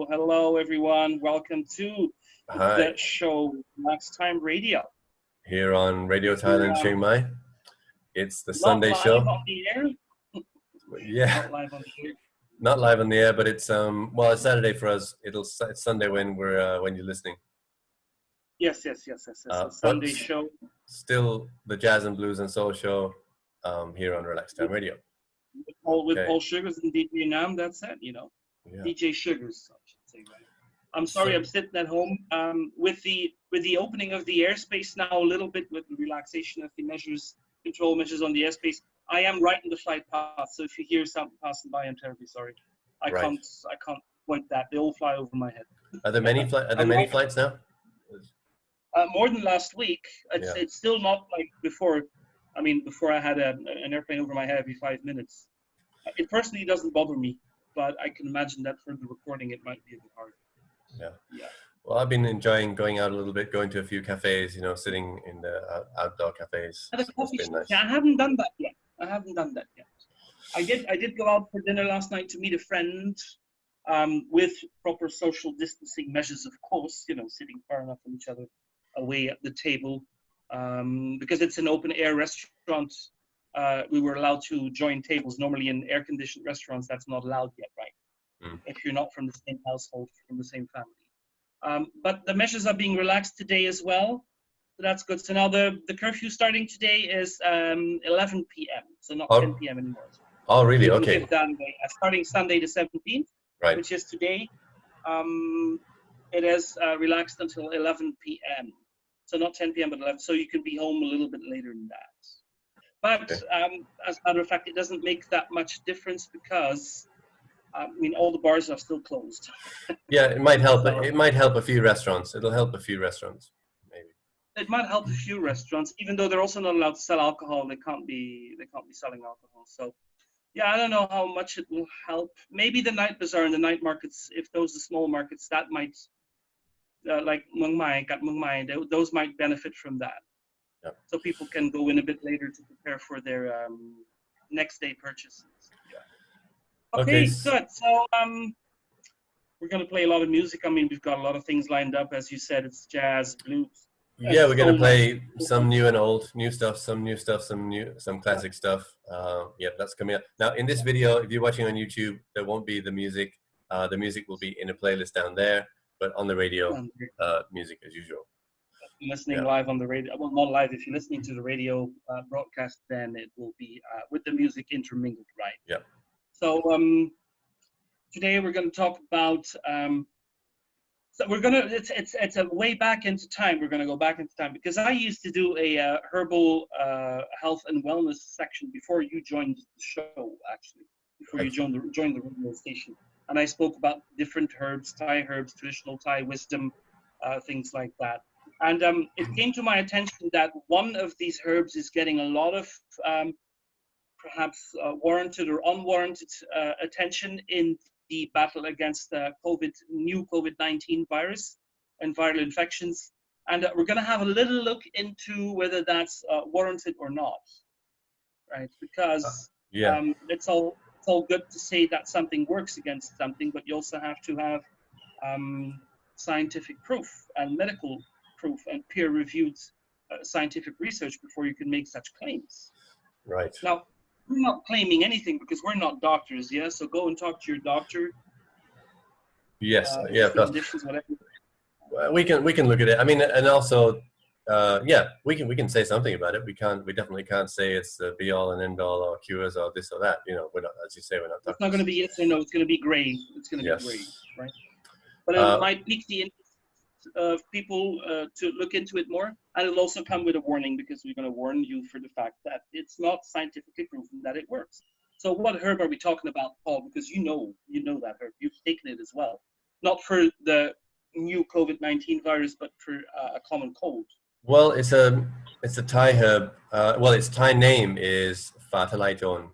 hello, everyone. Welcome to the show, Next Time Radio. Here on Radio Thailand, Chiang Mai. It's the Sunday show. Not live on the air. Yeah. Not live on the air. Not live on the air, but it's well, it's Saturday for us. It's Sunday when you're listening. Yes. Sunday show. Still the jazz and blues and soul show here on Relax Time Radio. With Paul Sugars and DJ Nuhm, that's it, you know. Yeah. DJ Sugars, I should say. Right. I'm sorry, I'm sitting at home with the opening of the airspace now a little bit, with the relaxation of the control measures on the airspace. I am right in the flight path, so if you hear something passing by, I'm terribly sorry. I can't point that. They all fly over my head. Are there many flights now? More than last week. It's still not like before. I mean, before I had an airplane over my head every 5 minutes. It personally doesn't bother me, but I can imagine that for the recording it might be a bit hard. Yeah. Well, I've been enjoying going out a little bit, going to a few cafes, you know, sitting in the outdoor cafes. Nice. Yeah, I haven't done that yet. I did go out for dinner last night to meet a friend with proper social distancing measures, of course, you know, sitting far enough from each other away at the table. Because it's an open air restaurant, we were allowed to join tables. Normally in air conditioned restaurants, that's not allowed yet, right? If you're not from the same household, from the same family. But the measures are being relaxed today as well. So that's good. So now the curfew starting today is 11 p.m. So not 10 p.m. anymore. Oh, really? Okay. Starting Sunday the 17th, right, which is today, it is relaxed until 11 p.m. So not 10 p.m. but 11. So you can be home a little bit later than that. But as a matter of fact, it doesn't make that much difference because, I mean, all the bars are still closed. Yeah, it might help. It might help a few restaurants. It'll help a few restaurants, maybe. It might help a few restaurants, even though they're also not allowed to sell alcohol. They can't be selling alcohol. So, yeah, I don't know how much it will help. Maybe the night bazaar and the night markets, if those are small markets, that might, like Mung Mai, those might benefit from that. Yep. So people can go in a bit later to prepare for their next day purchases. Yeah. Okay, good. So we're going to play a lot of music. I mean, we've got a lot of things lined up. As you said, it's jazz, blues. Yeah, we're going to play some new and old, some classic stuff. Yeah, that's coming up. Now, in this video, if you're watching on YouTube, there won't be the music. The music will be in a playlist down there, but on the radio, music as usual. Listening live on the radio, well, not live. If you're listening to the radio broadcast, then it will be with the music intermingled, right? Yeah. So today we're going to talk about. So we're gonna. It's a way back into time. We're going to go back into time because I used to do a herbal health and wellness section before you joined the show. Actually, before you joined the radio station, and I spoke about different herbs, Thai herbs, traditional Thai wisdom, things like that. And it came to my attention that one of these herbs is getting a lot of perhaps warranted or unwarranted attention in the battle against the new COVID-19 virus and viral infections. And we're going to have a little look into whether that's warranted or not, right? Because it's all good to say that something works against something, but you also have to have scientific proof and medical proof and peer-reviewed scientific research before you can make such claims. Right. Now, we're not claiming anything because we're not doctors, yeah? So go and talk to your doctor. Yes, of course. Conditions, whatever. Well, we can look at it. I mean, and also, we can say something about it. We definitely can't say it's the be all and end all or cures or this or that. You know, we're not, as you say, we're not doctors. It's not going to be yes or no. It's going to be gray. It's going to be gray, right? But it might pique the interest of people to look into it more, and it'll also come with a warning because we're going to warn you for the fact that it's not scientifically proven that it works. So what herb are we talking about, Paul? Because you know that herb. You've taken it as well, not for the new COVID-19 virus, but for a common cold. Well, it's a Thai herb. Well, its Thai name is Fah Talai Jone,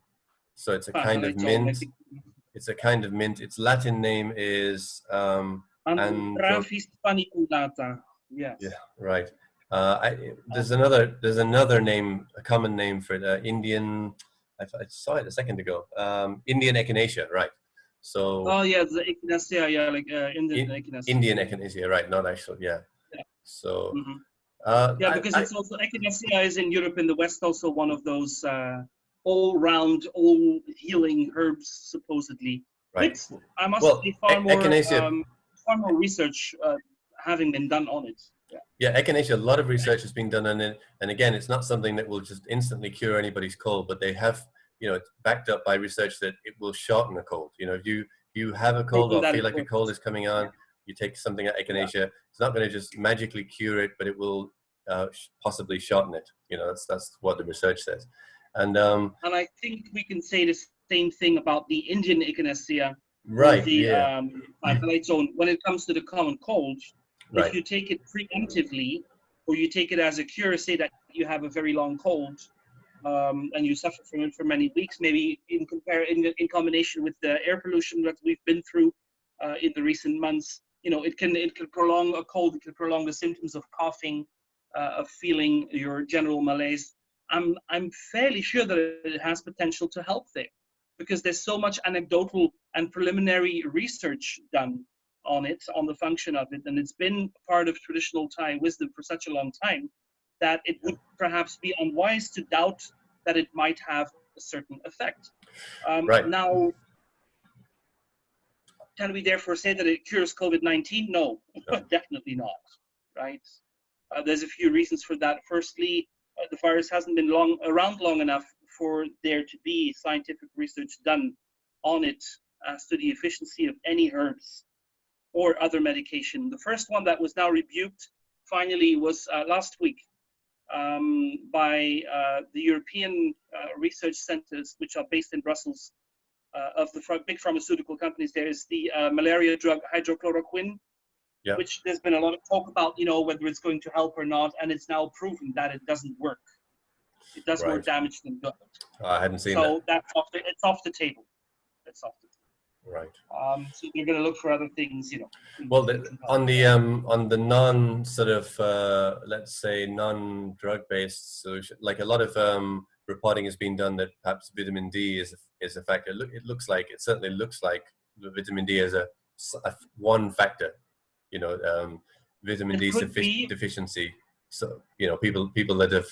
so it's a kind of mint. It's a kind of mint. Its Latin name is Yes. Yeah, right. There's another name, a common name for the Indian. I saw it a second ago. Indian Echinacea, right? So oh yeah, the Echinacea, yeah, like Indian Echinacea. Indian Echinacea, right? Not actual, yeah. Yeah. So Yeah, because it's also Echinacea is in Europe in the West also one of those all-round, all-healing herbs supposedly. right. With I must Well, say Echinacea. far more research having been done on it. Yeah. Yeah, Echinacea, a lot of research has been done on it. And again, it's not something that will just instantly cure anybody's cold, but they have, you know, it's backed up by research that it will shorten a cold. You know, if you have a cold Proven or that feel it like a works. cold is coming on, you take something like Echinacea. It's not going to just magically cure it, but it will possibly shorten it. You know, that's what the research says. And I think we can say the same thing about the Indian Echinacea or right, the yeah, Fah Talai Jone when it comes to the common cold. right, If you take it preemptively or you take it as a cure, say that you have a very long cold and you suffer from it for many weeks, maybe in combination with the air pollution that we've been through in the recent months, you know, it can prolong a cold, it can prolong the symptoms of coughing, of feeling your general malaise. I'm fairly sure that it has potential to help there because there's so much anecdotal and preliminary research done on it, on the function of it, and it's been part of traditional Thai wisdom for such a long time that it would perhaps be unwise to doubt that it might have a certain effect. right. Now, can we therefore say that it cures COVID-19? No, definitely not, right? There's a few reasons for that. Firstly, the virus hasn't been around long enough for there to be scientific research done on it as to the efficiency of any herbs or other medication. The first one that was now rebuked finally was last week by the European research centers, which are based in Brussels, of the big pharmaceutical companies. There is the malaria drug hydrochloroquine, Yeah. which there's been a lot of talk about, you know, whether it's going to help or not, and it's now proven that it doesn't work. It does more damage than good. I hadn't seen that. So that's it's off the table. It's off the table. Right. So they're going to look for other things, you know. Well, on the non sort of let's say non-drug based solution, like a lot of reporting has been done that perhaps vitamin D is a factor. It certainly looks like vitamin D is a one factor. You know, vitamin D deficiency. So you know, people that have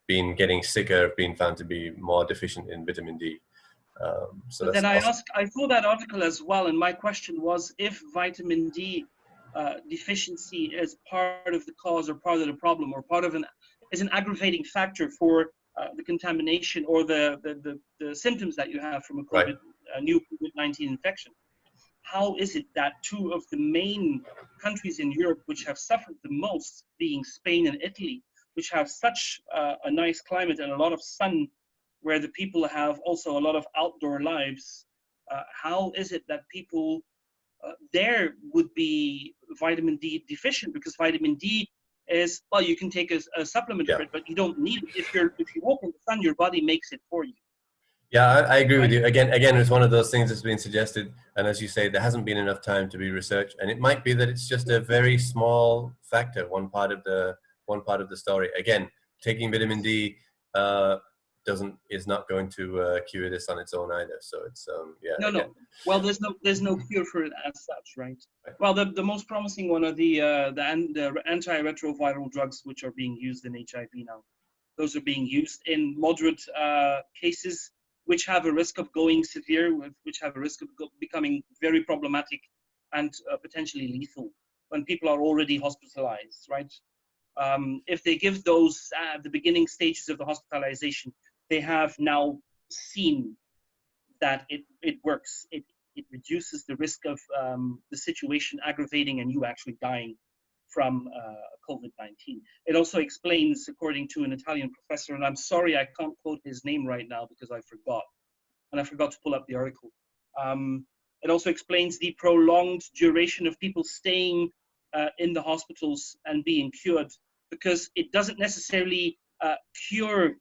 been getting sicker have been found to be more deficient in vitamin D. So but then I saw that article as well, and my question was if vitamin D deficiency is part of the cause or part of the problem or is an aggravating factor for the contamination or the symptoms that you have from a new COVID-19 infection. How is it that two of the main countries in Europe which have suffered the most, being Spain and Italy, which have such a nice climate and a lot of sun, where the people have also a lot of outdoor lives, how is it that people there would be vitamin D deficient? Because vitamin D is, well, you can take a supplement for it, but you don't need it. If you walk in the sun, your body makes it for you. Yeah, I agree with you. Again, it's one of those things that's been suggested, and as you say, there hasn't been enough time to be researched, and it might be that it's just a very small factor, one part of the story. Again, taking vitamin D is not going to cure this on its own either. So it's No. Well, there's no cure for it as such, right? Well, the most promising one are the antiretroviral drugs which are being used in HIV now. Those are being used in moderate cases, which have a risk of going severe, which have a risk of becoming very problematic and potentially lethal when people are already hospitalized, right? If they give those at the beginning stages of the hospitalization, they have now seen that it works. It reduces the risk of the situation aggravating and you actually dying from COVID-19. It also explains, according to an Italian professor, and I'm sorry I can't quote his name right now because I forgot, and I forgot to pull up the article. It also explains the prolonged duration of people staying in the hospitals and being cured, because it doesn't necessarily cure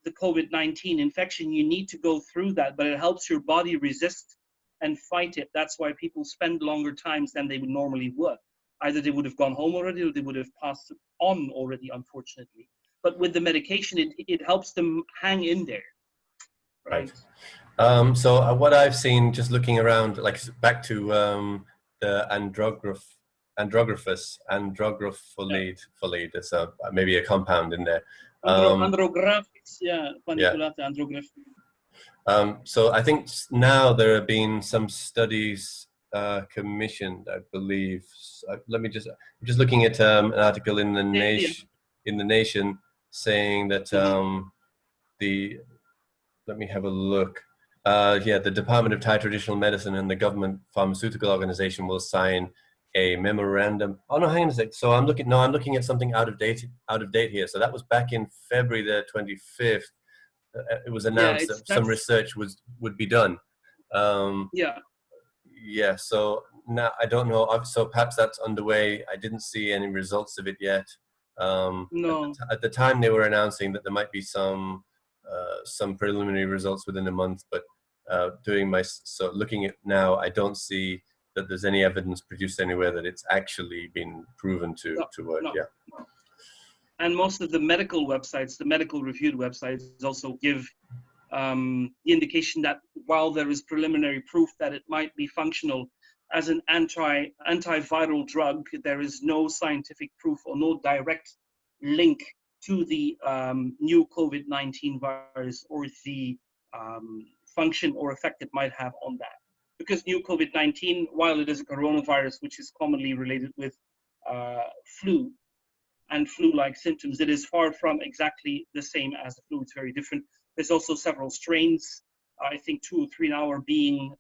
the COVID-19 infection. You need to go through that, but it helps your body resist and fight it. That's why people spend longer times than they would normally would. Either they would have gone home already or they would have passed on already, unfortunately. But with the medication, it helps them hang in there. Right. So what I've seen, just looking around, like back to the andrographfolate. There's maybe a compound in there. Andrographics, yeah, panipulate andrography. So I think now there have been some studies commissioned, I believe. So I'm just looking at an article in the Nation saying that let me have a look. The Department of Thai Traditional Medicine and the Government Pharmaceutical Organization will sign a memorandum. Oh no, hang on a sec. So I'm looking at something out of date here. So that was back in February the 25th. It was announced that some research would be done. So now I don't know. So perhaps that's underway. I didn't see any results of it yet. No. At the time they were announcing that there might be some preliminary results within a month, but looking at now, I don't see that there's any evidence produced anywhere that it's actually been proven to work. No. And most of the medical websites, the medical reviewed websites, also give the indication that while there is preliminary proof that it might be functional as an antiviral drug, there is no scientific proof or no direct link to the new COVID-19 virus or the function or effect it might have on that. Because new COVID-19, while it is a coronavirus, which is commonly related with flu and flu-like symptoms, it is far from exactly the same as the flu. It's very different. There's also several strains, I think 2 or 3 now are being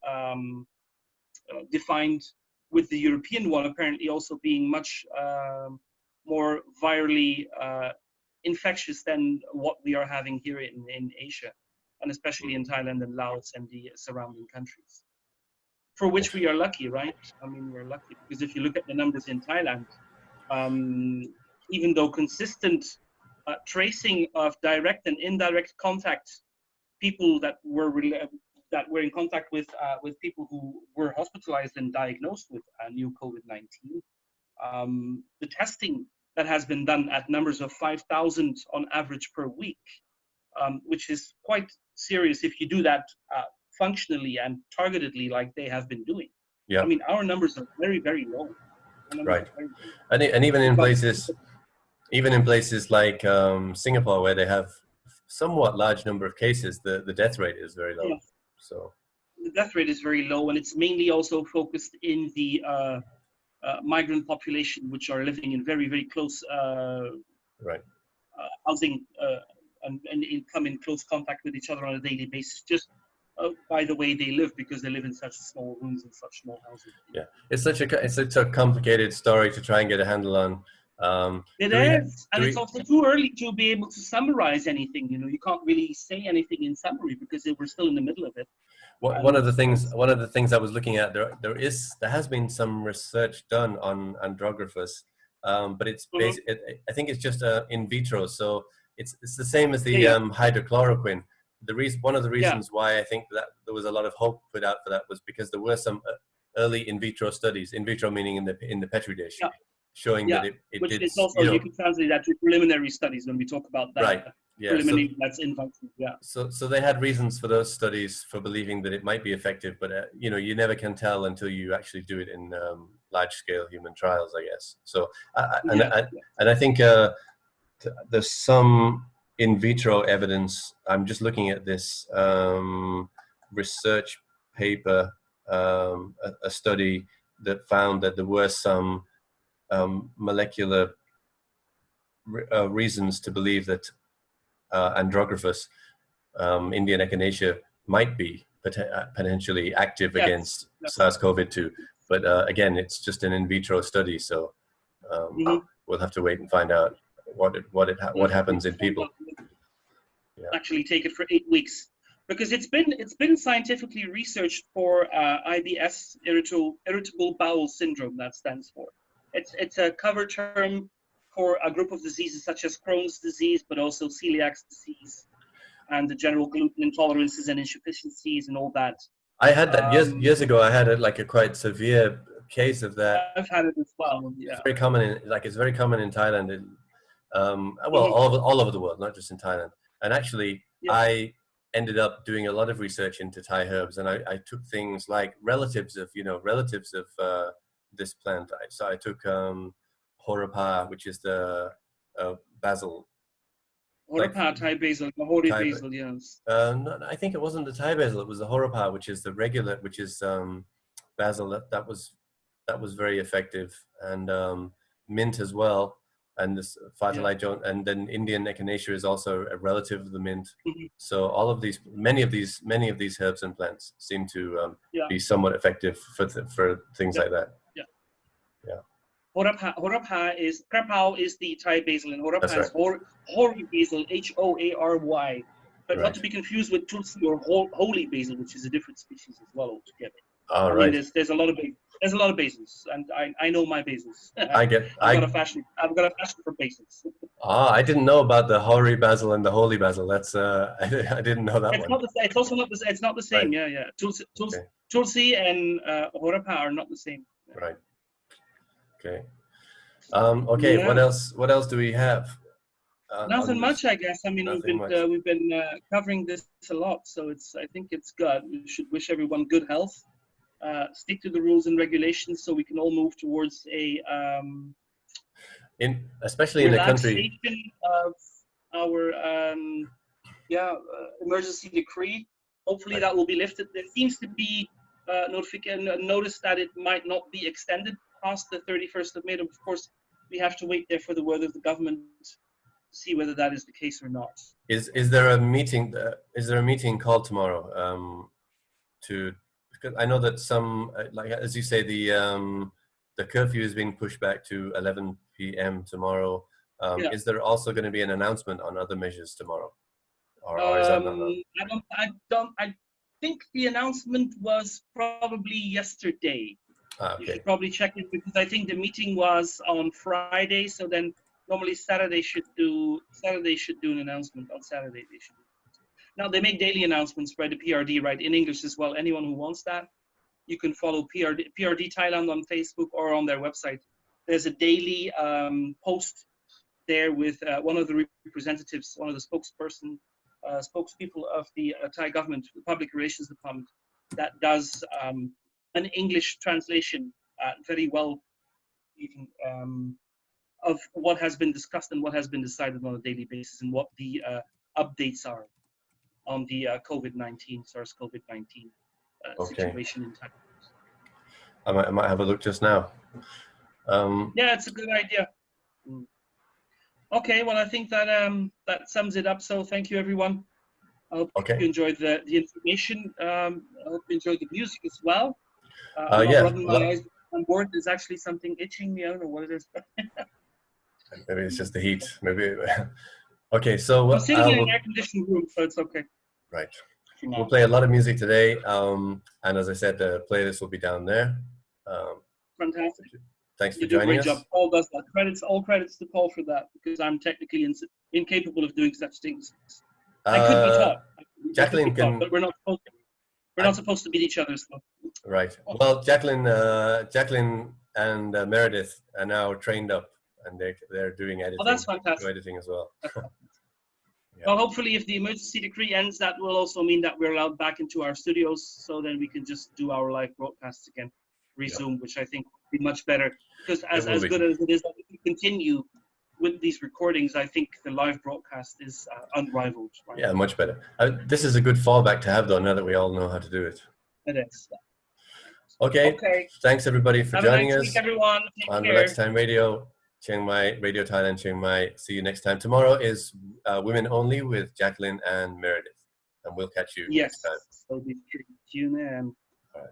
defined, with the European one apparently also being much more virally infectious than what we are having here in Asia, and especially in Thailand and Laos and the surrounding countries. For which we are lucky, right? I mean, we're lucky because if you look at the numbers in Thailand, even though consistent tracing of direct and indirect contact, people that were in contact with people who were hospitalized and diagnosed with new COVID-19, the testing that has been done at numbers of 5,000 on average per week, which is quite serious if you do that functionally and targetedly like they have been doing. Yeah. I mean, our numbers are very, very low. Right. And even in places like Singapore, where they have somewhat large number of cases, the death rate is very low. Yeah. So the death rate is very low, and it's mainly also focused in the migrant population, which are living in very, very close housing and come in close contact with each other on a daily basis, just by the way they live, because they live in such small rooms and such small houses. Yeah, it's such a complicated story to try and get a handle on. It's also too early to be able to summarize anything. You know, you can't really say anything in summary because we're still in the middle of it. One of the things I was looking at, there has been some research done on andrographers, but it's I think it's just in vitro, so it's the same as the hydrochloroquine. One of the reasons why I think that there was a lot of hope put out for that was because there were some early in vitro studies, in vitro meaning in the petri dish, showing that it which did. Is also, you can translate that to preliminary studies when we talk about that. Right. Yeah. Preliminary, that's in vitro. Yeah. So they had reasons for those studies for believing that it might be effective, but you never can tell until you actually do it in large-scale human trials, I guess. So and I think there's some in vitro evidence. I'm just looking at this research paper, a study that found that there were some molecular reasons to believe that andrographus, Indian Echinacea, might be potentially active against SARS-CoV-2. But again, it's just an in vitro study, so we'll have to wait and find out what happens in people. Actually take it for 8 weeks, because it's been scientifically researched for IBS, irritable bowel syndrome, that stands for. It's a cover term for a group of diseases such as Crohn's disease, but also celiac disease and the general gluten intolerances and insufficiencies and all that. I had that years ago. I had a quite severe case of that. I've had it as well. Yeah. It's very common in Thailand. All over the world, not just in Thailand. And actually, I ended up doing a lot of research into Thai herbs, and I took things like relatives of this plant. So I took Horapa, which is the basil. Horapa, Thai basil, the holy Thai, basil, yes. no, I think it wasn't the Thai basil. It was the Horapa, which is the regular, which is basil. That was very effective, and mint as well. And this Fah Talai Jone, and then Indian Echinacea is also a relative of the mint. So all of these, many of these herbs and plants seem to be somewhat effective for things like that. Yeah. Horapa is Krapao is the Thai basil, and Horapa That's is hoary basil, Hoary, but not to be confused with Tulsi or holy basil, which is a different species as well altogether. All I right. mean, there's a lot of basils, and I know my basils. I've got a fashion for basils. I didn't know about the hoary basil and the holy basil. That's I didn't know that one. It's also not the. It's not the same. Right. Yeah. Tulsi and Horapa are not the same. Right. Okay. Okay. Yeah. What else do we have? Nothing much, I guess. I mean, we've been covering this a lot, so I think it's good. We should wish everyone good health. Stick to the rules and regulations, so we can all move towards a especially in the country of our emergency decree. Hopefully, that will be lifted. There seems to be notice that it might not be extended past the 31st of May. Of course, we have to wait there for the word of the government to see whether that is the case or not. Is there a meeting? Is there a meeting called tomorrow? Because I know that some, like as you say, the curfew is being pushed back to 11 p.m. tomorrow. Is there also going to be an announcement on other measures tomorrow, or is that not known? I think the announcement was probably yesterday. Okay. You should probably check it, because I think the meeting was on Friday. So then normally Saturday should do an announcement on Saturday. They should. Now they make daily announcements by the PRD, right, in English as well. Anyone who wants that, you can follow PRD Thailand on Facebook or on their website. There's a daily post there with one of the representatives, one of the spokespeople of the Thai government, the Public Relations Department, that does an English translation very well of what has been discussed and what has been decided on a daily basis, and what the updates are on the SARS-CoV-19 situation in Thailand. I might have a look just now. Yeah, it's a good idea. Okay, well, I think that that sums it up. So thank you, everyone. I hope you enjoyed the information. I hope you enjoyed the music as well. Rubbing my eyes on board. There's actually something itching me. I don't know what it is. Maybe it's just the heat. Maybe. Okay, so I'm sitting in an air-conditioned room, so it's okay. Right. We'll play a lot of music today, and as I said, the playlist will be down there. Fantastic. Thanks for joining us. Job. Paul does that. All credits to Paul for that, because I'm technically incapable of doing such things. I could be taught. Jacqueline can, but we're not supposed to. We're not supposed to beat each other. So. Right. Well, Jacqueline and Meredith are now trained up, and they're doing editing. Oh, that's fantastic. Editing as well. Yeah. Well, hopefully, if the emergency decree ends, that will also mean that we're allowed back into our studios, so then we can just do our live broadcasts again, resume, which I think would be much better. Because as good as it is that we can continue with these recordings, I think the live broadcast is unrivaled. Right? Yeah, much better. This is a good fallback to have, though, now that we all know how to do it. It is. Okay. Thanks, everybody, for joining us. Week, everyone. On Relax Time Radio, Chiang Mai, Radio Thailand, Chiang Mai. See you next time. Tomorrow is Women Only with Jacqueline and Meredith. And we'll catch you next time. So be sure to tune in.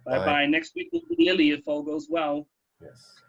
Bye-bye. Next week will be Lily, if all goes well. Yes.